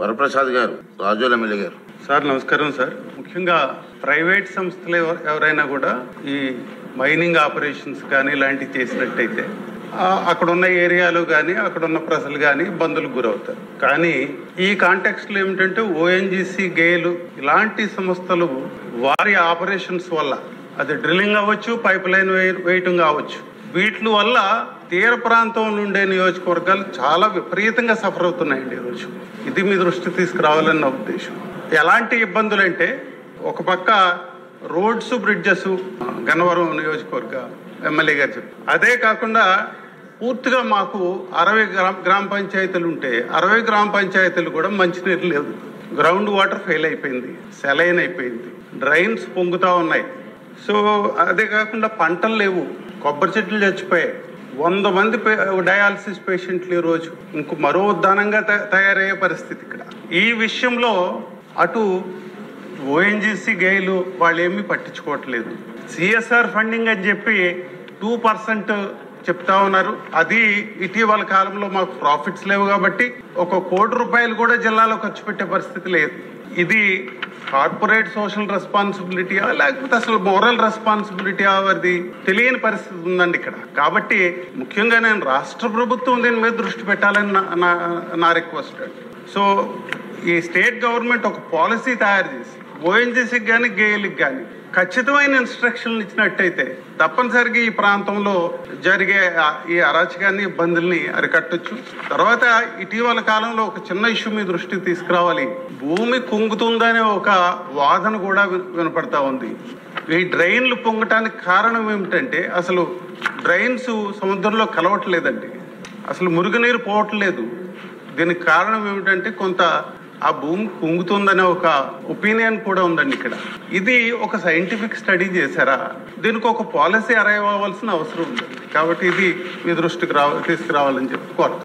వరప్రసాద్ గారు, రాజోల్ ఎమ్మెల్యే గారు. సార్ నమస్కారం సార్. ముఖ్యంగా ప్రైవేట్ సంస్థలు ఎవరైనా కూడా ఈ మైనింగ్ ఆపరేషన్స్ కానీ ఇలాంటివి చేసినట్టయితే అక్కడున్న ఏరియాలు కానీ అక్కడున్న ప్రజలు కానీ ఇబ్బందులకు గురవుతారు. కానీ ఈ కాంటెక్స్ట్లో ఏమిటంటే ఓఎన్జీసీ, గేలు ఇలాంటి సంస్థలు వారి ఆపరేషన్స్ వల్ల అది డ్రిల్లింగ్ అవ్వచ్చు, పైప్ లైన్ వేయటం కావచ్చు, వీటి వల్ల తీర ప్రాంతంలో ఉండే నియోజకవర్గాలు చాలా విపరీతంగా సఫర్ అవుతున్నాయండి ఈరోజు. ఇది మీ దృష్టికి తీసుకురావాలని నా ఉద్దేశం. ఎలాంటి ఇబ్బందులు అంటే, ఒక పక్క రోడ్స్, బ్రిడ్జెస్ గన్నవరం నియోజకవర్గ ఎమ్మెల్యే గారు చెప్పారు. అదే కాకుండా పూర్తిగా మాకు 60 గ్రామ పంచాయతీలు ఉంటే 60 గ్రామ పంచాయతీలు కూడా మంచినీరు లేదు. గ్రౌండ్ వాటర్ ఫెయిల్ అయిపోయింది, సెలైన్ అయిపోయింది, డ్రైన్స్ పొంగుతూ ఉన్నాయి. సో అదే కాకుండా పంటలు లేవు, కొబ్బరి చెట్లు చచ్చిపోయాయి, 100 మంది డయాలసిస్ పేషెంట్లు ఈరోజు ఇంకో మరో ఉద్దానంగా తయారయ్యే పరిస్థితి ఇక్కడ. ఈ విషయంలో అటు ఓఎన్జీసీ, గేలు వాళ్ళు ఏమీ పట్టించుకోవట్లేదు. సిఎస్ఆర్ ఫండింగ్ అని చెప్పి 2% చెప్తా ఉన్నారు. అది ఇటీవల కాలంలో మాకు ప్రాఫిట్స్ లేవు కాబట్టి 1 కోటి రూపాయలు కూడా జిల్లాలో ఖర్చు పెట్టే పరిస్థితి లేదు. ఇది కార్పొరేట్ సోషల్ రెస్పాన్సిబిలిటీయా లేకపోతే అసలు మోరల్ రెస్పాన్సిబిలిటీయా అది తెలియని పరిస్థితి ఉందండి ఇక్కడ. కాబట్టి ముఖ్యంగా నేను రాష్ట్ర ప్రభుత్వం దీని మీద దృష్టి పెట్టాలని నా రిక్వెస్ట్. సో ఈ స్టేట్ గవర్నమెంట్ ఒక పాలసీ తయారు చేసి ఓఎన్జీసీకి కానీ గేఎల్కి కానీ ఖచ్చితమైన ఇన్స్ట్రక్షన్లు ఇచ్చినట్టయితే తప్పనిసరిగా ఈ ప్రాంతంలో జరిగే ఈ అరాచకాన్ని, ఇబ్బందుల్ని అరికట్టొచ్చు. తర్వాత ఇటీవల కాలంలో ఒక చిన్న ఇష్యూ మీ దృష్టికి తీసుకురావాలి. భూమి కుంగుతుందనే ఒక వాదన కూడా వినపడతా ఉంది. ఈ డ్రైన్లు పొంగటానికి కారణం ఏమిటంటే, అసలు డ్రైన్స్ సముద్రంలో కలవట్లేదండి, అసలు మురుగునీరు పోవట్లేదు. దీనికి కారణం ఏమిటంటే కొంత ఆ భూమి కుంగుతుందనే ఒక ఒపీనియన్ కూడా ఉందండి ఇక్కడ. ఇది ఒక సైంటిఫిక్ స్టడీ చేశారా? దీనికి ఒక పాలసీ అరైవ్ అవ్వాల్సిన అవసరం ఉంది. కాబట్టి ఇది మీ దృష్టికి తీసుకురావాలని చెప్పి కోరుతాను.